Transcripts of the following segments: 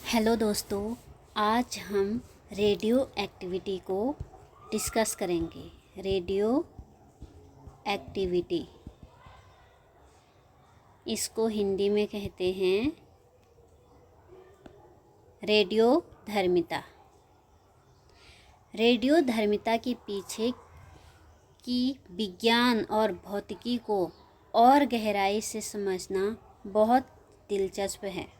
Hello दोस्तों, आज हम रेडियो एक्टिविटी को डिस्कस करेंगे। रेडियो एक्टिविटी, इसको हिंदी में कहते हैं रेडियो धर्मिता। रेडियो धर्मिता के पीछे की विज्ञान और भौतिकी को और गहराई से समझना बहुत दिलचस्प है।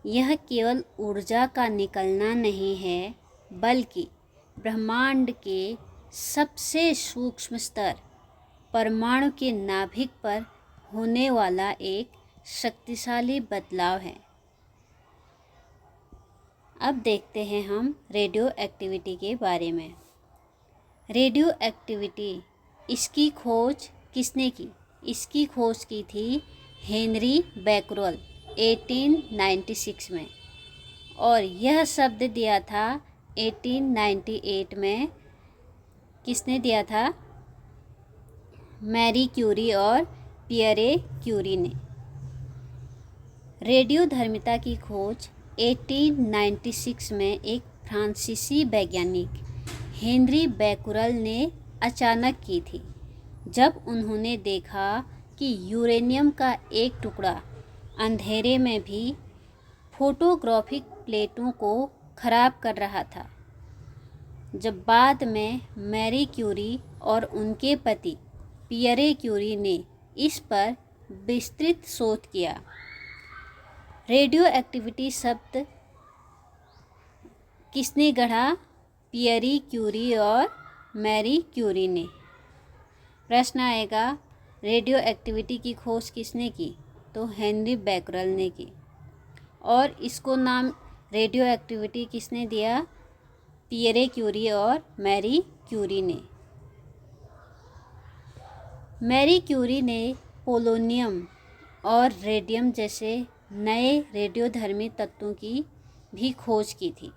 यह केवल ऊर्जा का निकलना नहीं है, बल्कि ब्रह्मांड के सबसे सूक्ष्म स्तर परमाणु के नाभिक पर होने वाला एक शक्तिशाली बदलाव है। अब देखते हैं हम रेडियो एक्टिविटी के बारे में। रेडियो एक्टिविटी, इसकी खोज किसने की? इसकी खोज की थी हेनरी बैकरल 1896 में, और यह शब्द दिया था 1898 में। किसने दिया था? मैरी क्यूरी और पियरे क्यूरी ने। रेडियो धर्मिता की खोज 1896 में एक फ्रांसीसी वैज्ञानिक हेनरी बैकरल ने अचानक की थी, जब उन्होंने देखा कि यूरेनियम का एक टुकड़ा अंधेरे में भी फोटोग्राफिक प्लेटों को खराब कर रहा था। जब बाद में मैरी क्यूरी और उनके पति पियरे क्यूरी ने इस पर विस्तृत शोध किया। रेडियो एक्टिविटी शब्द किसने गढ़ा? पियरे क्यूरी और मैरी क्यूरी ने। प्रश्न आएगा, रेडियो एक्टिविटी की खोज किसने की? तो हेनरी बैकरल ने की। और इसको नाम रेडियो एक्टिविटी किसने दिया? पियरे क्यूरी और मैरी क्यूरी ने। मैरी क्यूरी ने पोलोनियम और रेडियम जैसे नए रेडियोधर्मी तत्वों की भी खोज की थी।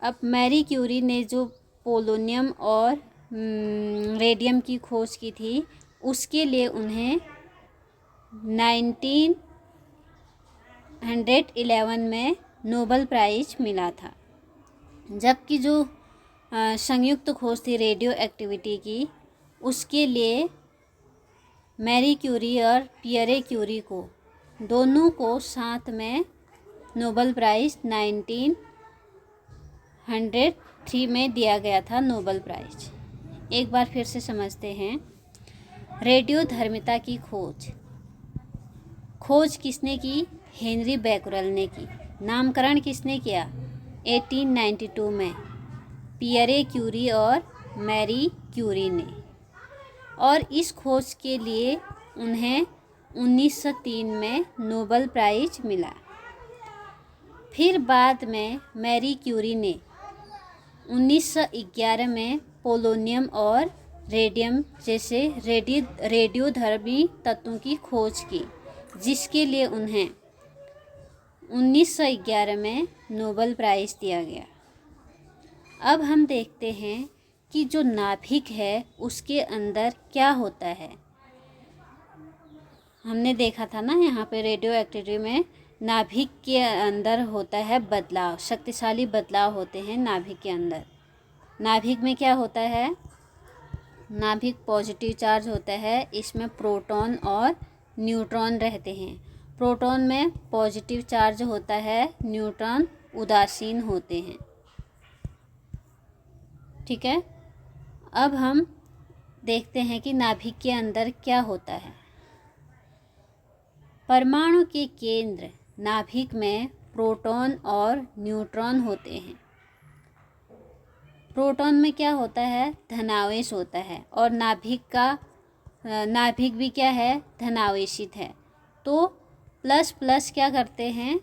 अब मैरी क्यूरी ने जो पोलोनियम और रेडियम की खोज की थी, उसके लिए उन्हें 1911 में नोबेल प्राइज़ मिला था। जबकि जो संयुक्त खोज थी रेडियो एक्टिविटी की, उसके लिए मैरी क्यूरी और पियरे क्यूरी को, दोनों को साथ में नोबेल प्राइज़ 1903 में दिया गया था, नोबेल प्राइज़। एक बार फिर से समझते हैं। रेडियो धर्मिता की खोज किसने की? हेनरी बैकरल ने की। नामकरण किसने किया? 1892 में पियरे क्यूरी और मैरी क्यूरी ने। और इस खोज के लिए उन्हें 1903 में नोबेल प्राइज़ मिला। फिर बाद में मैरी क्यूरी ने 1911 में पोलोनियम और रेडियम जैसे रेडियोधर्मी तत्वों की खोज की, जिसके लिए उन्हें 1911 में नोबेल प्राइज़ दिया गया। अब हम देखते हैं कि जो नाभिक है उसके अंदर क्या होता है। हमने देखा था ना, यहाँ पे रेडियो एक्टिविटी में नाभिक के अंदर होता है बदलाव, शक्तिशाली बदलाव होते हैं नाभिक के अंदर। नाभिक में क्या होता है? नाभिक पॉजिटिव चार्ज होता है, इसमें प्रोटॉन और न्यूट्रॉन रहते हैं। प्रोटॉन में पॉजिटिव चार्ज होता है, न्यूट्रॉन उदासीन होते हैं। ठीक है। अब हम देखते हैं कि नाभिक के अंदर क्या होता है। परमाणु के केंद्र नाभिक में प्रोटॉन और न्यूट्रॉन होते हैं। प्रोटॉन में क्या होता है? धनावेश होता है, और नाभिक भी क्या है? धनावेशित है। तो प्लस प्लस क्या करते हैं?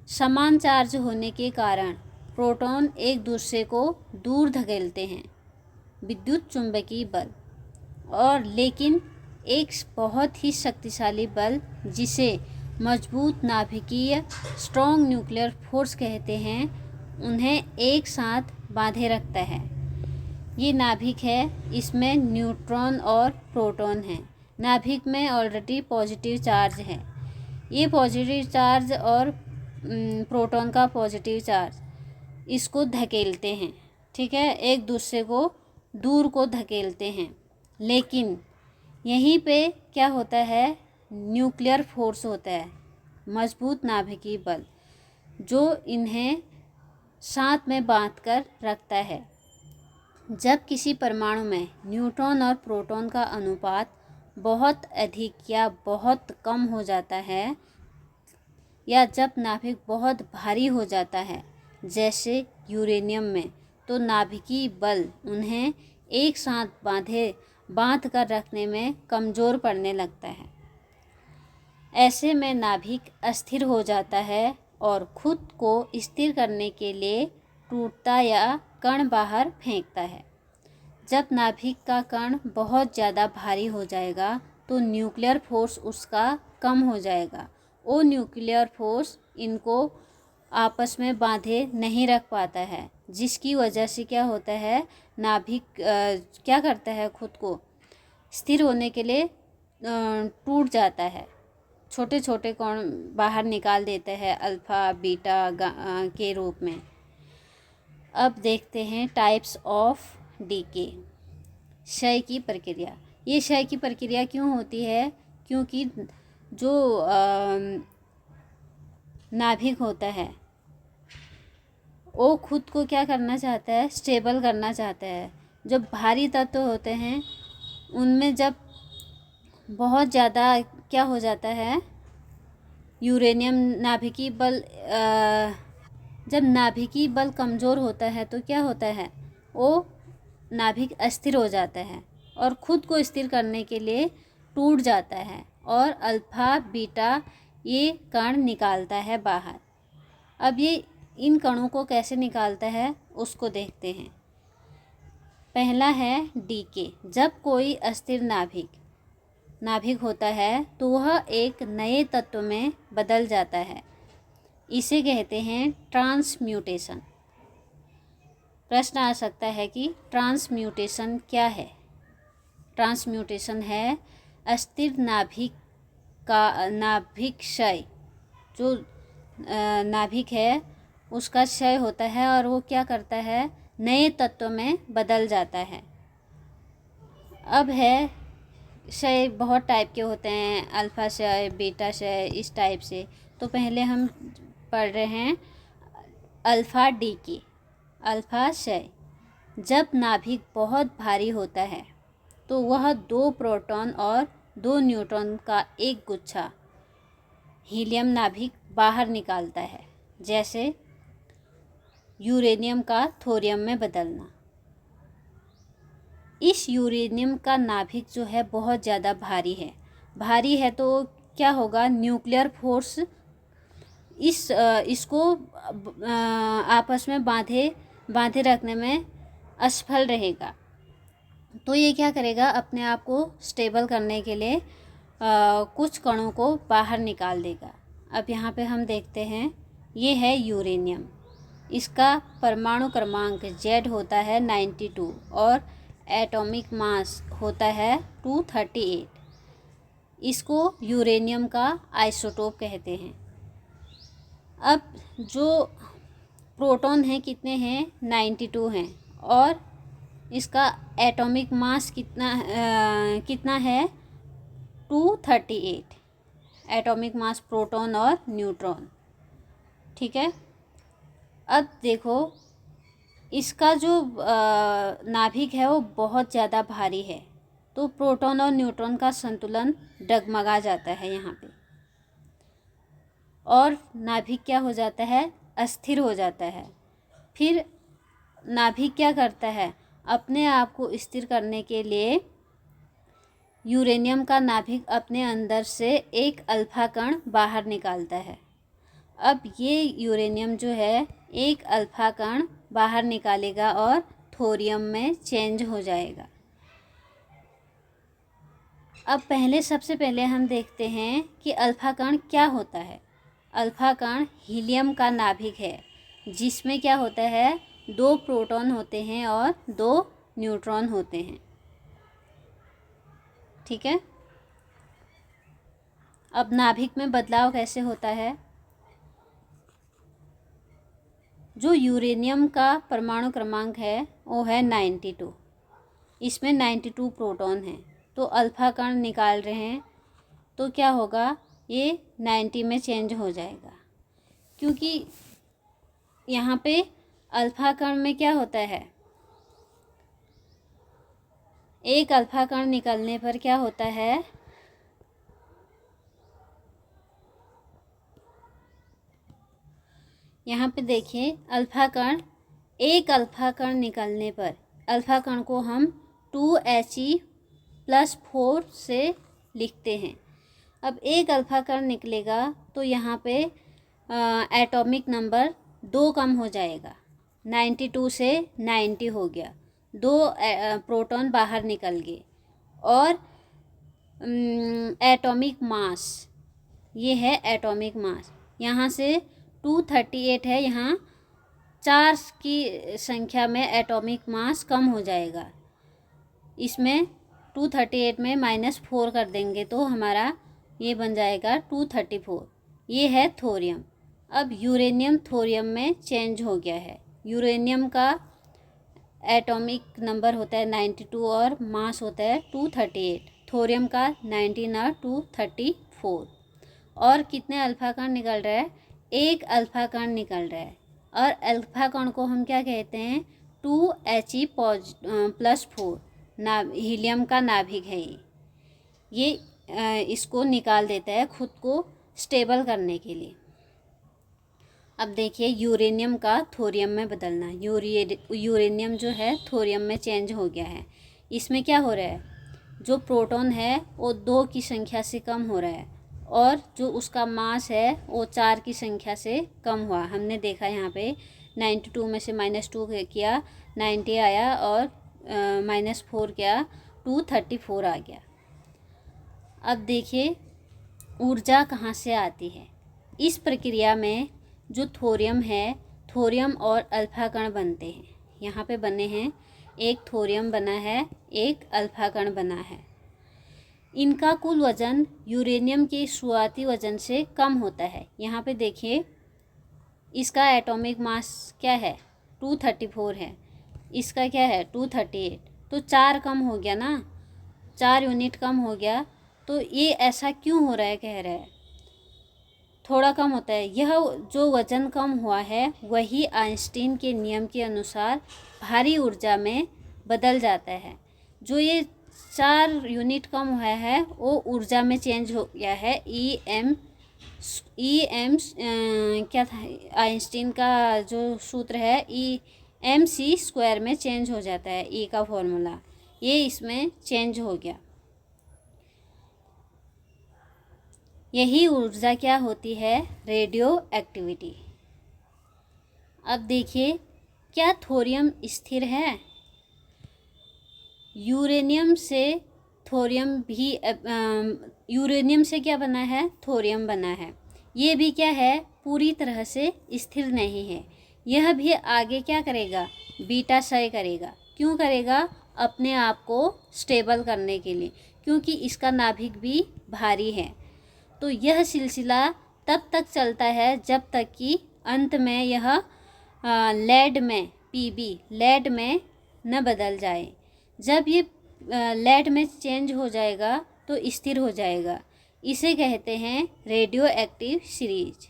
समान चार्ज होने के कारण प्रोटॉन एक दूसरे को दूर धकेलते हैं, विद्युत चुंबकीय बल। और लेकिन एक बहुत ही शक्तिशाली बल, जिसे मजबूत नाभिकीय स्ट्रॉन्ग न्यूक्लियर फोर्स कहते हैं, उन्हें एक साथ बांधे रखता है। ये नाभिक है, इसमें न्यूट्रॉन और प्रोटॉन है। नाभिक में ऑलरेडी पॉजिटिव चार्ज है। ये पॉजिटिव चार्ज और प्रोटॉन का पॉजिटिव चार्ज इसको धकेलते हैं, ठीक है, एक दूसरे को दूर को धकेलते हैं। लेकिन यहीं पे क्या होता है, न्यूक्लियर फोर्स होता है, मजबूत नाभिकीय बल, जो इन्हें साथ में बांध कर रखता है। जब किसी परमाणु में न्यूट्रॉन और प्रोटॉन का अनुपात बहुत अधिक या बहुत कम हो जाता है, या जब नाभिक बहुत भारी हो जाता है जैसे यूरेनियम में, तो नाभिकीय बल उन्हें एक साथ बांध कर रखने में कमज़ोर पड़ने लगता है। ऐसे में नाभिक अस्थिर हो जाता है और खुद को स्थिर करने के लिए टूटता या कण बाहर फेंकता है। जब नाभिक का कण बहुत ज़्यादा भारी हो जाएगा तो न्यूक्लियर फोर्स उसका कम हो जाएगा। वो न्यूक्लियर फोर्स इनको आपस में बांधे नहीं रख पाता है, जिसकी वजह से क्या होता है, नाभिक क्या करता है, खुद को स्थिर होने के लिए टूट जाता है, छोटे छोटे कण बाहर निकाल देता है अल्फ़ा बीटा के रूप में। अब देखते हैं टाइप्स ऑफ डीके, क्षय की प्रक्रिया। ये क्षय की प्रक्रिया क्यों होती है, क्योंकि जो नाभिक होता है वो खुद को क्या करना चाहता है, स्टेबल करना चाहता है। जो भारी तत्व होते हैं उनमें जब बहुत ज़्यादा क्या हो जाता है, यूरेनियम नाभिकीय बल जब नाभिकीय बल कमज़ोर होता है तो क्या होता है, वो नाभिक अस्थिर हो जाता है और ख़ुद को स्थिर करने के लिए टूट जाता है और अल्फ़ा बीटा ये कण निकालता है बाहर। अब ये इन कणों को कैसे निकालता है उसको देखते हैं। पहला है डीके। जब कोई अस्थिर नाभिक होता है तो वह एक नए तत्व में बदल जाता है, इसे कहते हैं ट्रांसम्यूटेशन। प्रश्न आ सकता है कि ट्रांसम्यूटेशन क्या है। ट्रांसम्यूटेशन है अस्थिर नाभिक क्षय, जो नाभिक है उसका क्षय होता है और वो क्या करता है, नए तत्व में बदल जाता है। अब है क्षय बहुत टाइप के होते हैं, अल्फ़ा क्षय, बीटा क्षय, इस टाइप से। तो पहले हम पढ़ रहे हैं अल्फ़ा डीके, अल्फ़ा क्षय। जब नाभिक बहुत भारी होता है तो वह 2 प्रोटॉन और 2 न्यूट्रॉन का एक गुच्छा हीलियम नाभिक बाहर निकालता है, जैसे यूरेनियम का थोरियम में बदलना। इस यूरेनियम का नाभिक जो है बहुत ज़्यादा भारी है तो क्या होगा, न्यूक्लियर फोर्स इसको आपस में बांधे रखने में असफल रहेगा। तो ये क्या करेगा, अपने आप को स्टेबल करने के लिए कुछ कणों को बाहर निकाल देगा। अब यहाँ पे हम देखते हैं, ये है यूरेनियम। इसका परमाणु क्रमांक Z होता है 92 और एटॉमिक मास होता है 238। इसको यूरेनियम का आइसोटोप कहते हैं। अब जो प्रोटॉन हैं कितने हैं, 92 हैं, और इसका एटॉमिक मास कितना है, 238 एटॉमिक मास प्रोटॉन और न्यूट्रॉन, ठीक है। अब देखो इसका जो नाभिक है वो बहुत ज़्यादा भारी है, तो प्रोटॉन और न्यूट्रॉन का संतुलन डगमगा जाता है यहाँ पे, और नाभिक क्या हो जाता है, अस्थिर हो जाता है। फिर नाभिक क्या करता है, अपने आप को स्थिर करने के लिए यूरेनियम का नाभिक अपने अंदर से एक अल्फा कण बाहर निकालता है। अब ये यूरेनियम जो है एक अल्फा कण बाहर निकालेगा और थोरियम में चेंज हो जाएगा। अब सबसे पहले हम देखते हैं कि अल्फा कण क्या होता है। अल्फा कण हीलियम का नाभिक है, जिसमें क्या होता है, 2 प्रोटॉन होते हैं और 2 न्यूट्रॉन होते हैं, ठीक है। अब नाभिक में बदलाव कैसे होता है? जो यूरेनियम का परमाणु क्रमांक है वो है 92, इसमें 92 प्रोटॉन हैं। तो अल्फा कण निकाल रहे हैं तो क्या होगा, ये 90 में चेंज हो जाएगा, क्योंकि यहाँ पे अल्फा कण में क्या होता है, एक अल्फा कण निकलने पर क्या होता है, यहाँ पे देखिए अल्फा कण, एक अल्फा कण निकलने पर अल्फा कण को हम 2He+4 से लिखते हैं। अब एक अल्फा कण निकलेगा तो यहाँ पे एटॉमिक नंबर 2 कम हो जाएगा, 92 से 90 हो गया, 2 प्रोटॉन बाहर निकल गए। और एटॉमिक मास, ये है एटॉमिक मास, यहाँ से 238 है, यहाँ 4 की संख्या में एटॉमिक मास कम हो जाएगा। इसमें 238 में -4 कर देंगे तो हमारा ये बन जाएगा 234। ये है थोरियम। अब यूरेनियम थोरियम में चेंज हो गया है। यूरेनियम का एटॉमिक नंबर होता है 92 और मास होता है 238। थोरियम का 19 और 234। और कितने अल्फा कण निकल रहा है, एक अल्फा कण निकल रहा है। और अल्फा कण को हम क्या कहते हैं, 2He+4 हीलियम का नाभिक है ये इसको निकाल देता है खुद को स्टेबल करने के लिए। अब देखिए यूरेनियम का थोरियम में बदलना। यूरेनियम जो है थोरियम में चेंज हो गया है। इसमें क्या हो रहा है, जो प्रोटॉन है वो 2 की संख्या से कम हो रहा है और जो उसका मास है वो 4 की संख्या से कम हुआ। हमने देखा यहाँ पे 92 में से -2 किया 90 आया और -4 किया 234 आ गया। अब देखिए ऊर्जा कहाँ से आती है। इस प्रक्रिया में जो थोरियम है, थोरियम और अल्फा कण बनते हैं। यहाँ पे बने हैं, एक थोरियम बना है, एक अल्फा कण बना है। इनका कुल वज़न यूरेनियम के शुरुआती वज़न से कम होता है। यहाँ पे देखिए इसका एटॉमिक मास क्या है, 234 है, इसका क्या है 238। तो 4 कम हो गया ना, 4 यूनिट कम हो गया। तो ये ऐसा क्यों हो रहा है, कह रहा है थोड़ा कम होता है। यह जो वज़न कम हुआ है वही आइंस्टीन के नियम के अनुसार भारी ऊर्जा में बदल जाता है। जो ये 4 यूनिट कम हुआ है वो ऊर्जा में चेंज हो गया है। क्या था आइंस्टीन का जो सूत्र है, mc² में चेंज हो जाता है। E का फॉर्मूला ये इसमें चेंज हो गया। यही ऊर्जा क्या होती है, रेडियो एक्टिविटी। अब देखिए क्या थोरियम स्थिर है। यूरेनियम से थोरियम भी यूरेनियम से क्या बना है, थोरियम बना है। ये भी क्या है, पूरी तरह से स्थिर नहीं है। यह भी आगे क्या करेगा, बीटा क्षय करेगा। क्यों करेगा, अपने आप को स्टेबल करने के लिए, क्योंकि इसका नाभिक भी भारी है। तो यह सिलसिला तब तक चलता है जब तक कि अंत में यह लेड में लेड में न बदल जाए। जब ये लेड में चेंज हो जाएगा तो स्थिर हो जाएगा। इसे कहते हैं रेडियो एक्टिव सीरीज।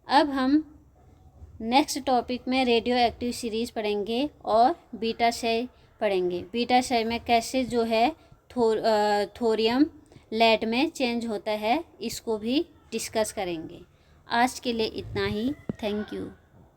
अब हम नेक्स्ट टॉपिक में रेडियो एक्टिव सीरीज पढ़ेंगे और बीटा क्षय पढ़ेंगे। बीटा क्षय में कैसे जो है थोरियम लेड में चेंज होता है, इसको भी डिस्कस करेंगे। आज के लिए इतना ही। Thank you.